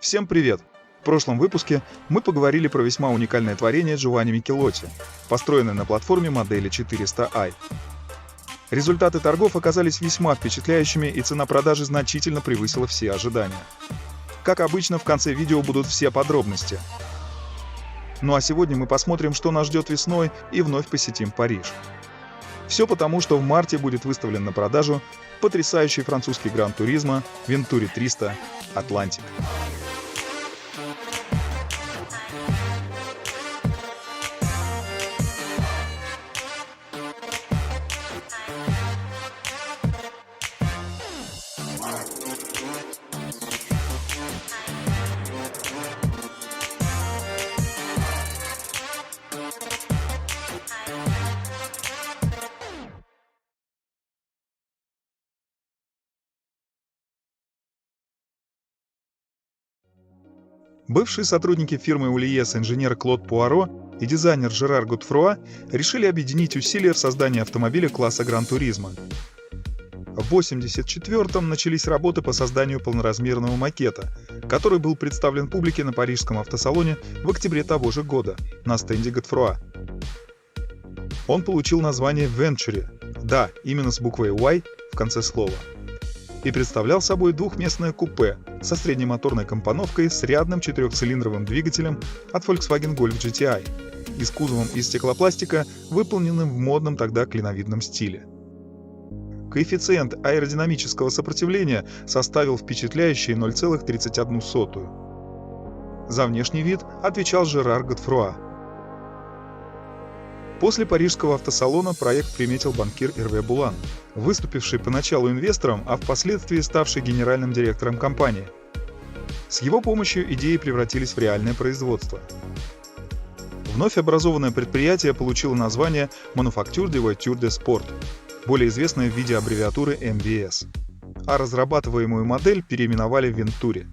Всем привет! В прошлом выпуске мы поговорили про весьма уникальное творение Джованни Микелотти, построенное на платформе модели 400i. Результаты торгов оказались весьма впечатляющими, и цена продажи значительно превысила все ожидания. Как обычно, в конце видео будут все подробности. Ну а сегодня мы посмотрим, что нас ждет весной, и вновь посетим Париж. Все потому, что в марте будет выставлен на продажу потрясающий французский гран-туризмо Venturi 300 Atlantic. Бывшие сотрудники фирмы Ульес инженер Клод Пуаро и дизайнер Жерар Готфруа решили объединить усилия в создании автомобиля класса Гран-туризмо. В 1984-м начались работы по созданию полноразмерного макета, который был представлен публике на парижском автосалоне в октябре того же года на стенде Готфруа. Он получил название Venturi, да, именно с буквой Y в конце слова, и представлял собой двухместное купе со среднемоторной компоновкой с рядным четырехцилиндровым двигателем от Volkswagen Golf GTI и с кузовом из стеклопластика, выполненным в модном тогда клиновидном стиле. Коэффициент аэродинамического сопротивления составил впечатляющие 0,31. За внешний вид отвечал Жерар Готфруа. После парижского автосалона проект приметил банкир Эрве Булан, выступивший поначалу инвестором, а впоследствии ставший генеральным директором компании. С его помощью идеи превратились в реальное производство. Вновь образованное предприятие получило название Manufacture de Voiture de Sport, более известное в виде аббревиатуры MVS, а разрабатываемую модель переименовали в Venturi.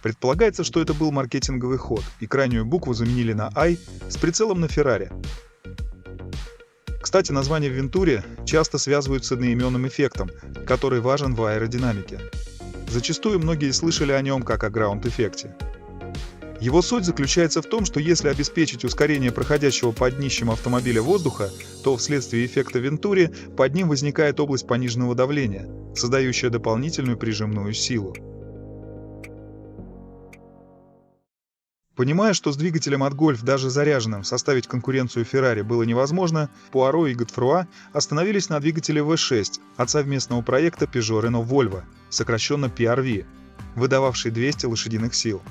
Предполагается, что это был маркетинговый ход, и крайнюю букву заменили на I с прицелом на Ferrari. Кстати, название Venturi часто связывают с одноименным эффектом, который важен в аэродинамике. Зачастую многие слышали о нем как о граунд-эффекте. Его суть заключается в том, что если обеспечить ускорение проходящего под днищем автомобиля воздуха, то вследствие эффекта Venturi под ним возникает область пониженного давления, создающая дополнительную прижимную силу. Понимая, что с двигателем от Golf, даже заряженным, составить конкуренцию Ferrari было невозможно, Пуаро и Готфруа остановились на двигателе V6 от совместного проекта Peugeot-Renault-Volvo, сокращенно PRV, выдававший 200 лошадиных сил.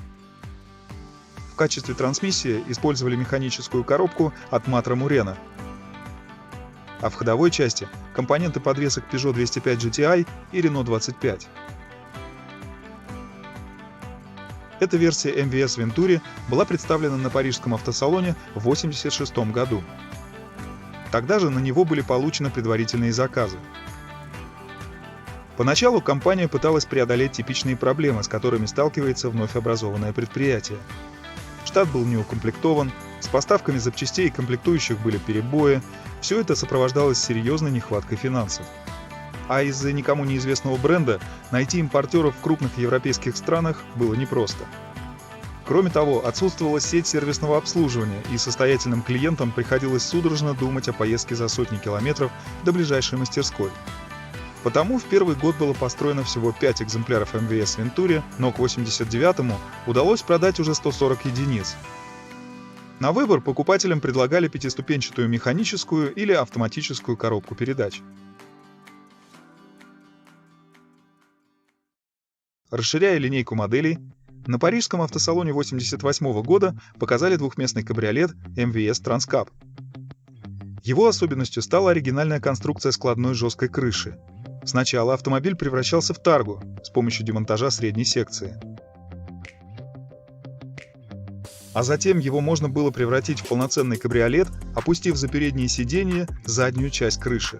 В качестве трансмиссии использовали механическую коробку от Matra Murena, а в ходовой части – компоненты подвесок Peugeot 205 GTI и Renault 25. Эта версия MVS Venturi была представлена на парижском автосалоне в 1986 году. Тогда же на него были получены предварительные заказы. Поначалу компания пыталась преодолеть типичные проблемы, с которыми сталкивается вновь образованное предприятие. Штат был неукомплектован, с поставками запчастей и комплектующих были перебои, все это сопровождалось серьезной нехваткой финансов. А из-за никому неизвестного бренда найти импортеров в крупных европейских странах было непросто. Кроме того, отсутствовала сеть сервисного обслуживания, и состоятельным клиентам приходилось судорожно думать о поездке за сотни километров до ближайшей мастерской. Потому в первый год было построено всего 5 экземпляров MVS Venturi, но к 1989-му удалось продать уже 140 единиц. На выбор покупателям предлагали пятиступенчатую механическую или автоматическую коробку передач. Расширяя линейку моделей, на парижском автосалоне 1988 года показали двухместный кабриолет MVS Transcab. Его особенностью стала оригинальная конструкция складной жесткой крыши. Сначала автомобиль превращался в таргу с помощью демонтажа средней секции. А затем его можно было превратить в полноценный кабриолет, опустив за передние сиденья заднюю часть крыши.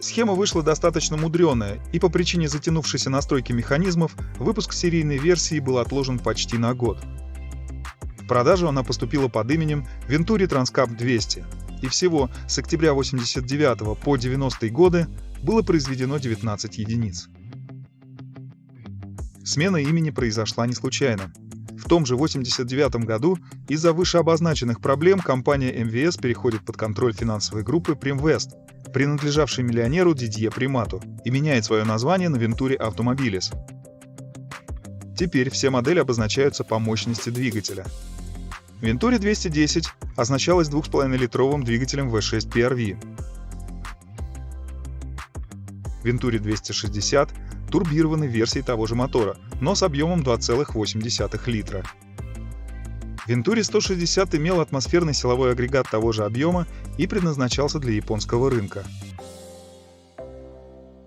Схема вышла достаточно мудреная, и по причине затянувшейся настройки механизмов выпуск серийной версии был отложен почти на год. В продажу она поступила под именем Venturi Transcab 200, и всего с октября 1989 по 90-е годы было произведено 19 единиц. Смена имени произошла не случайно. В том же 1989 году из-за вышеобозначенных проблем компания МВС переходит под контроль финансовой группы Primvest, принадлежавшей миллионеру Дидье Примату, и меняет свое название на Venturi Automobiles. Теперь все модели обозначаются по мощности двигателя. Venturi 210 оснащалась 2,5-литровым двигателем V6 PRV. Venturi 260 – турбированной версией того же мотора, но с объемом 2,8 литра. Venturi 160 имел атмосферный силовой агрегат того же объема и предназначался для японского рынка.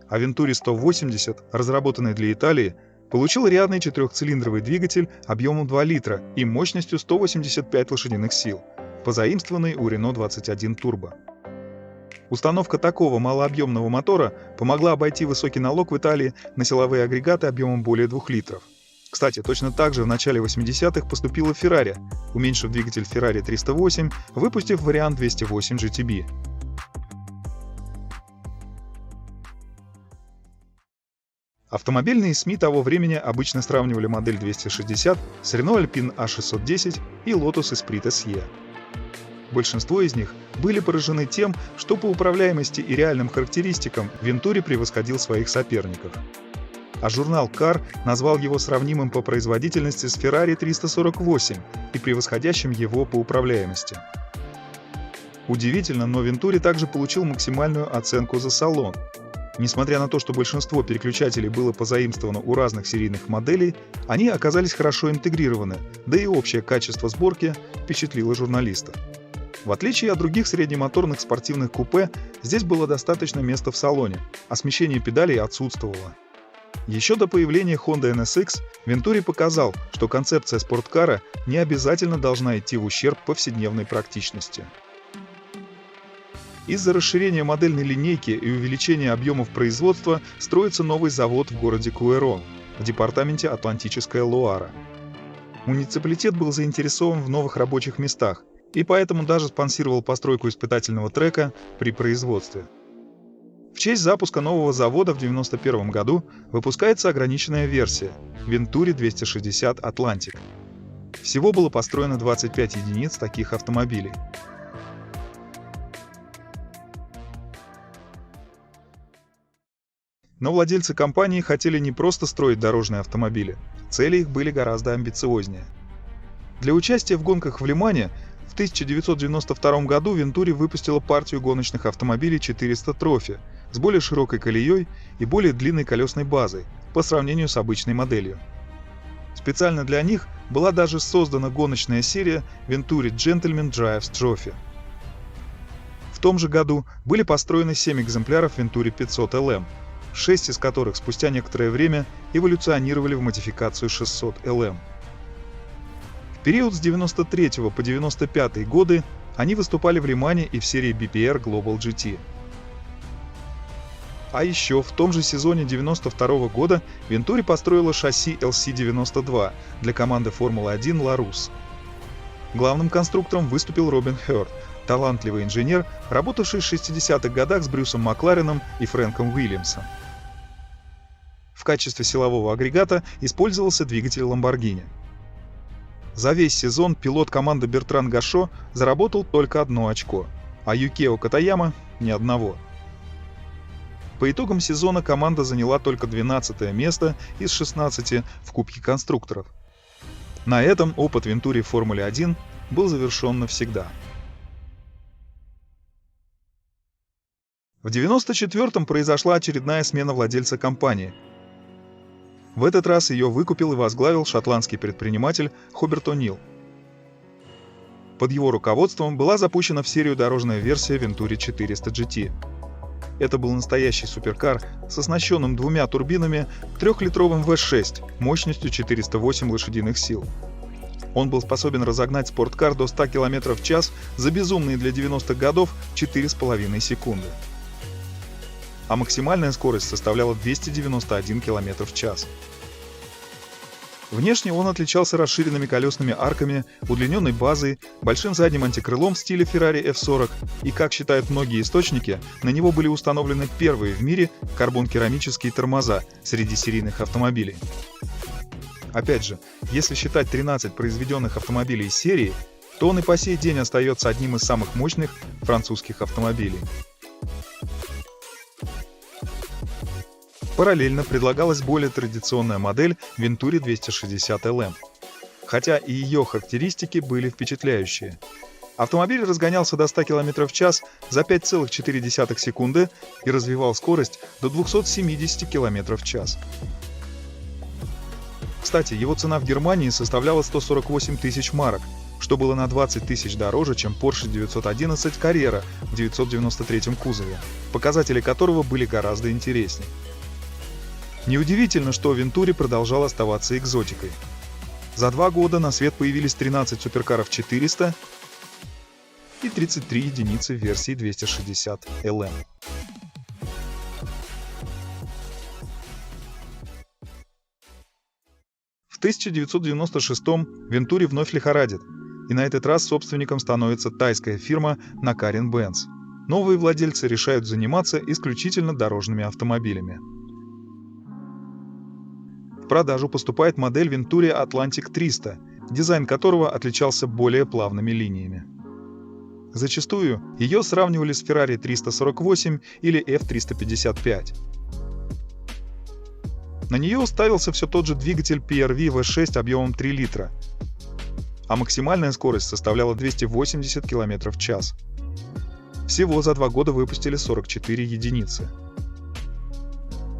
А Venturi 180, разработанный для Италии, получил рядный четырехцилиндровый двигатель объемом 2 литра и мощностью 185 лошадиных сил, позаимствованный у Renault 21 Turbo. Установка такого малообъемного мотора помогла обойти высокий налог в Италии на силовые агрегаты объемом более 2 литров. Кстати, точно так же в начале 80-х поступила Ferrari, уменьшив двигатель Ferrari 308, выпустив вариант 208 GTB. Автомобильные СМИ того времени обычно сравнивали модель 260 с Renault Alpine A610 и Lotus Esprit SE. Большинство из них были поражены тем, что по управляемости и реальным характеристикам Venturi превосходил своих соперников. А журнал Car назвал его сравнимым по производительности с Ferrari 348 и превосходящим его по управляемости. Удивительно, но Venturi также получил максимальную оценку за салон. Несмотря на то, что большинство переключателей было позаимствовано у разных серийных моделей, они оказались хорошо интегрированы, да и общее качество сборки впечатлило журналиста. В отличие от других среднемоторных спортивных купе, здесь было достаточно места в салоне, а смещение педалей отсутствовало. Еще до появления Honda NSX Venturi показал, что концепция спорткара не обязательно должна идти в ущерб повседневной практичности. Из-за расширения модельной линейки и увеличения объемов производства строится новый завод в городе Куэрон, в департаменте Атлантическая Луара. Муниципалитет был заинтересован в новых рабочих местах и поэтому даже спонсировал постройку испытательного трека при производстве. В честь запуска нового завода в 1991 году выпускается ограниченная версия Venturi 260 Atlantic. Всего было построено 25 единиц таких автомобилей. Но владельцы компании хотели не просто строить дорожные автомобили, цели их были гораздо амбициознее. Для участия в гонках в Лимане в 1992 году Venturi выпустила партию гоночных автомобилей 400 Trophy с более широкой колеей и более длинной колесной базой по сравнению с обычной моделью. Специально для них была даже создана гоночная серия Venturi Gentleman Drives Trophy. В том же году были построены 7 экземпляров Venturi 500 LM, 6 из которых спустя некоторое время эволюционировали в модификацию 600 LM. В период с 93 по 95 годы они выступали в Лимане и в серии BPR Global GT. А еще в том же сезоне 92 года Venturi построила шасси LC92 для команды Формулы-1 Ларус. Главным конструктором выступил Робин Хёрд, талантливый инженер, работавший в 60-х годах с Брюсом Маклареном и Фрэнком Уильямсом. В качестве силового агрегата использовался двигатель Lamborghini. За весь сезон пилот команды Бертран Гашо заработал только 1 очко, а Юкио Катаяма – ни одного. По итогам сезона команда заняла только 12-е место из 16 в Кубке конструкторов. На этом опыт Venturi в Формуле 1 был завершен навсегда. В 1994-м произошла очередная смена владельца компании. В этот раз ее выкупил и возглавил шотландский предприниматель Хоберт О'Нил. Под его руководством была запущена в серию дорожная версия Venturi 400 GT. Это был настоящий суперкар с оснащенным 2 турбинами 3-литровым V6 мощностью 408 лошадиных сил. Он был способен разогнать спорткар до 100 км в час за безумные для 90-х годов 4,5 секунды. А максимальная скорость составляла 291 км в час. Внешне он отличался расширенными колесными арками, удлиненной базой, большим задним антикрылом в стиле Ferrari F40 и, как считают многие источники, на него были установлены первые в мире карбон-керамические тормоза среди серийных автомобилей. Опять же, если считать 13 произведенных автомобилей из серии, то он и по сей день остается одним из самых мощных французских автомобилей. Параллельно предлагалась более традиционная модель Venturi 260 LM, хотя и ее характеристики были впечатляющие. Автомобиль разгонялся до 100 км в час за 5,4 секунды и развивал скорость до 270 км в час. Кстати, его цена в Германии составляла 148 тысяч марок, что было на 20 тысяч дороже, чем Porsche 911 Carrera в 993 кузове, показатели которого были гораздо интереснее. Неудивительно, что Venturi продолжал оставаться экзотикой. За 2 года на свет появились 13 суперкаров 400 и 33 единицы версии 260 LM. В 1996-м Venturi вновь лихорадит, и на этот раз собственником становится тайская фирма Nakarin Benz. Новые владельцы решают заниматься исключительно дорожными автомобилями. В продажу поступает модель Venturi Atlantic 300, дизайн которого отличался более плавными линиями. Зачастую ее сравнивали с Ferrari 348 или F355. На нее уставился все тот же двигатель PRV V6 объемом 3 литра, а максимальная скорость составляла 280 км в час. Всего за 2 года выпустили 44 единицы.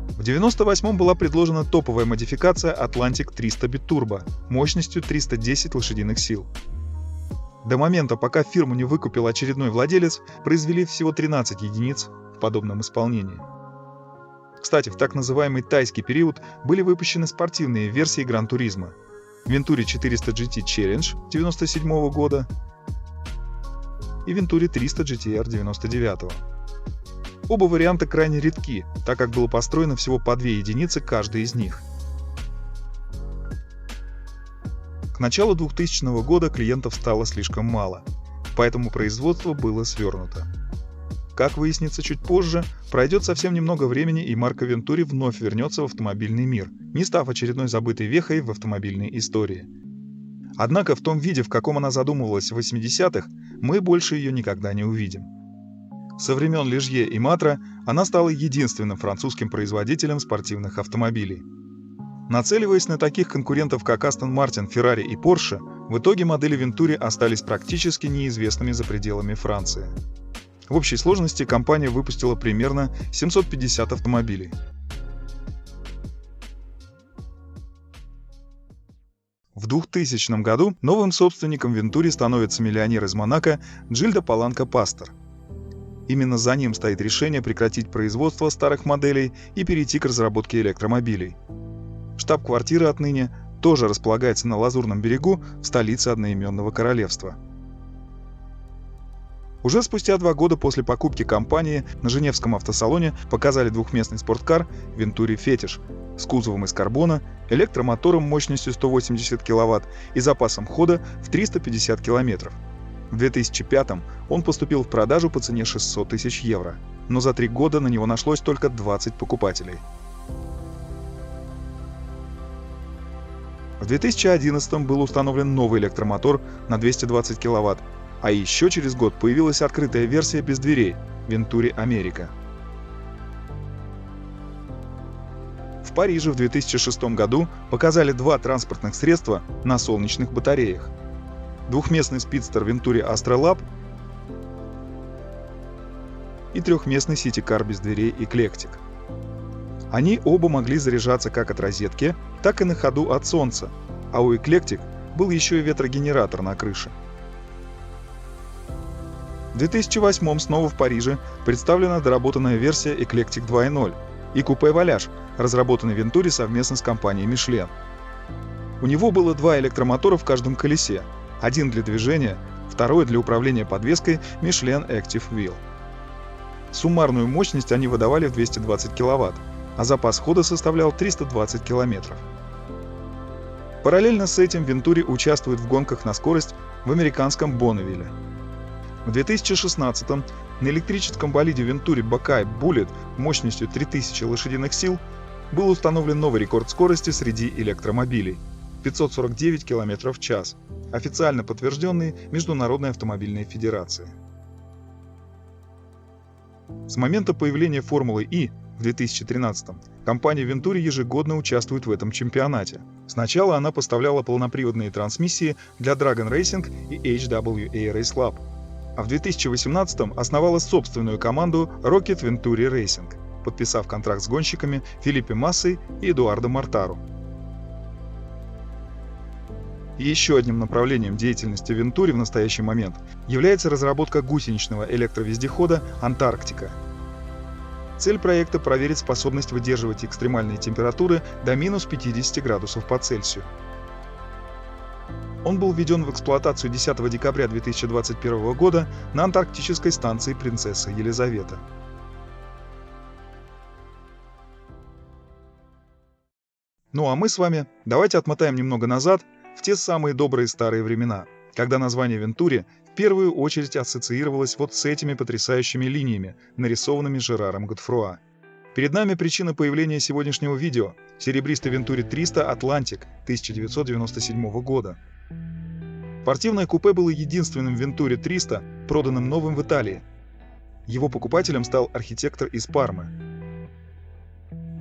В 1998-м была предложена топовая модификация Atlantic 300 Biturbo мощностью 310 лошадиных сил. До момента, пока фирму не выкупил очередной владелец, произвели всего 13 единиц в подобном исполнении. Кстати, в так называемый тайский период были выпущены спортивные версии Gran Turismo Venturi 400 GT Challenge 1997 года и Venturi 300 GTR 1999. Оба варианта крайне редки, так как было построено всего по 2 единицы каждый из них. К началу 2000 года клиентов стало слишком мало, поэтому производство было свернуто. Как выяснится чуть позже, пройдет совсем немного времени, и марка Venturi вновь вернется в автомобильный мир, не став очередной забытой вехой в автомобильной истории. Однако в том виде, в каком она задумывалась в 80-х, мы больше ее никогда не увидим. Со времен Ligier и Matra она стала единственным французским производителем спортивных автомобилей. Нацеливаясь на таких конкурентов, как Aston Martin, Ferrari и Porsche, в итоге модели Venturi остались практически неизвестными за пределами Франции. В общей сложности компания выпустила примерно 750 автомобилей. В 2000 году новым собственником Venturi становится миллионер из Монако Джильдо Паланко Пастор. Именно за ним стоит решение прекратить производство старых моделей и перейти к разработке электромобилей. Штаб-квартира отныне тоже располагается на Лазурном берегу в столице одноименного королевства. Уже спустя 2 года после покупки компании на Женевском автосалоне показали двухместный спорткар Venturi Fetish с кузовом из карбона, электромотором мощностью 180 кВт и запасом хода в 350 км. В 2005-м он поступил в продажу по цене 600 тысяч евро, но за 3 года на него нашлось только 20 покупателей. В 2011-м был установлен новый электромотор на 220 кВт, а еще через год появилась открытая версия без дверей Venturi America. В Париже в 2006 году показали 2 транспортных средства на солнечных батареях. Двухместный спидстер Venturi Astra Lab и трехместный сити-кар без дверей Eclectic. Они оба могли заряжаться как от розетки, так и на ходу от солнца, а у Eclectic был еще и ветрогенератор на крыше. В 2008 снова в Париже представлена доработанная версия Eclectic 2.0 и купе Voyage, разработанный Venturi совместно с компанией Michelin. У него было 2 электромотора в каждом колесе, один для движения, второй для управления подвеской Michelin Active Wheel. Суммарную мощность они выдавали в 220 кВт, а запас хода составлял 320 км. Параллельно с этим Venturi участвует в гонках на скорость в американском Бонневилле. В 2016-м на электрическом болиде Venturi Buckeye Bullet мощностью 3000 лошадиных сил был установлен новый рекорд скорости среди электромобилей 549 км в час, официально подтвержденный Международной автомобильной федерацией. С момента появления Формулы И в 2013-м компания Venturi ежегодно участвует в этом чемпионате. Сначала она поставляла полноприводные трансмиссии для Dragon Racing и HWA Race Club, а в 2018-м основала собственную команду Rocket Venturi Racing, подписав контракт с гонщиками Филиппе Массой и Эдуардо Мортаро. И еще одним направлением деятельности Venturi в настоящий момент является разработка гусеничного электровездехода «Антарктика». Цель проекта – проверить способность выдерживать экстремальные температуры до минус 50 градусов по Цельсию. Он был введен в эксплуатацию 10 декабря 2021 года на антарктической станции «Принцесса Елизавета». Ну а мы с вами давайте отмотаем немного назад, в те самые добрые старые времена, когда название Venturi в первую очередь ассоциировалось вот с этими потрясающими линиями, нарисованными Жераром Готфруа. Перед нами причина появления сегодняшнего видео – серебристый Venturi 300 Atlantic 1997 года. Спортивное купе было единственным Venturi 300, проданным новым в Италии. Его покупателем стал архитектор из Пармы.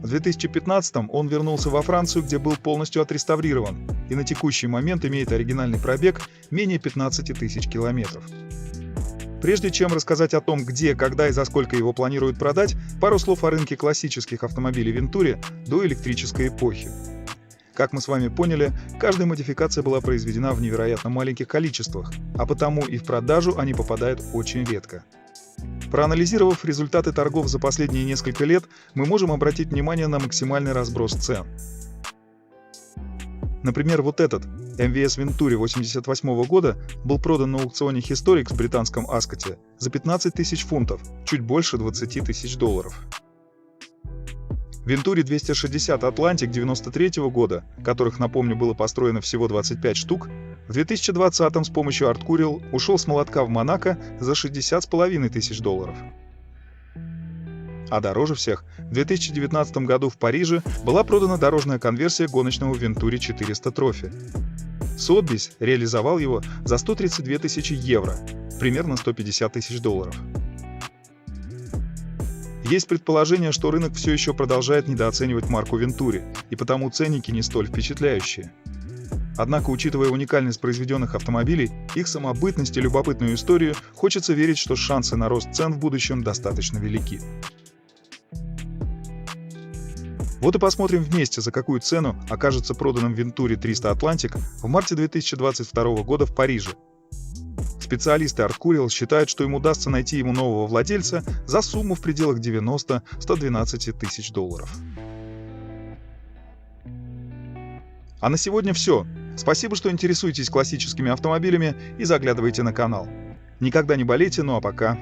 В 2015-м он вернулся во Францию, где был полностью отреставрирован и на текущий момент имеет оригинальный пробег менее 15 тысяч километров. Прежде чем рассказать о том, где, когда и за сколько его планируют продать, пару слов о рынке классических автомобилей Venturi до электрической эпохи. Как мы с вами поняли, каждая модификация была произведена в невероятно маленьких количествах, а потому и в продажу они попадают очень редко. Проанализировав результаты торгов за последние несколько лет, мы можем обратить внимание на максимальный разброс цен. Например, вот этот MVS Venturi 1988 года был продан на аукционе Historics в британском Аскоте за 15 тысяч фунтов, чуть больше 20 тысяч долларов. Venturi 260 Atlantic 1993 года, которых, напомню, было построено всего 25 штук, в 2020 с помощью Art Courier ушел с молотка в Монако за 60,5 тысяч долларов. А дороже всех в 2019 году в Париже была продана дорожная конверсия гоночного Venturi 400 Trophy. Sotheby's реализовал его за 132 тысячи евро, примерно 150 тысяч долларов. Есть предположение, что рынок все еще продолжает недооценивать марку Venturi, и потому ценники не столь впечатляющие. Однако, учитывая уникальность произведенных автомобилей, их самобытность и любопытную историю, хочется верить, что шансы на рост цен в будущем достаточно велики. Вот и посмотрим вместе, за какую цену окажется проданным Venturi 300 Atlantic в марте 2022 года в Париже. Специалисты Art Courier считают, что им удастся найти ему нового владельца за сумму в пределах 90-112 тысяч долларов. А на сегодня все. Спасибо, что интересуетесь классическими автомобилями и заглядываете на канал. Никогда не болейте, ну а пока.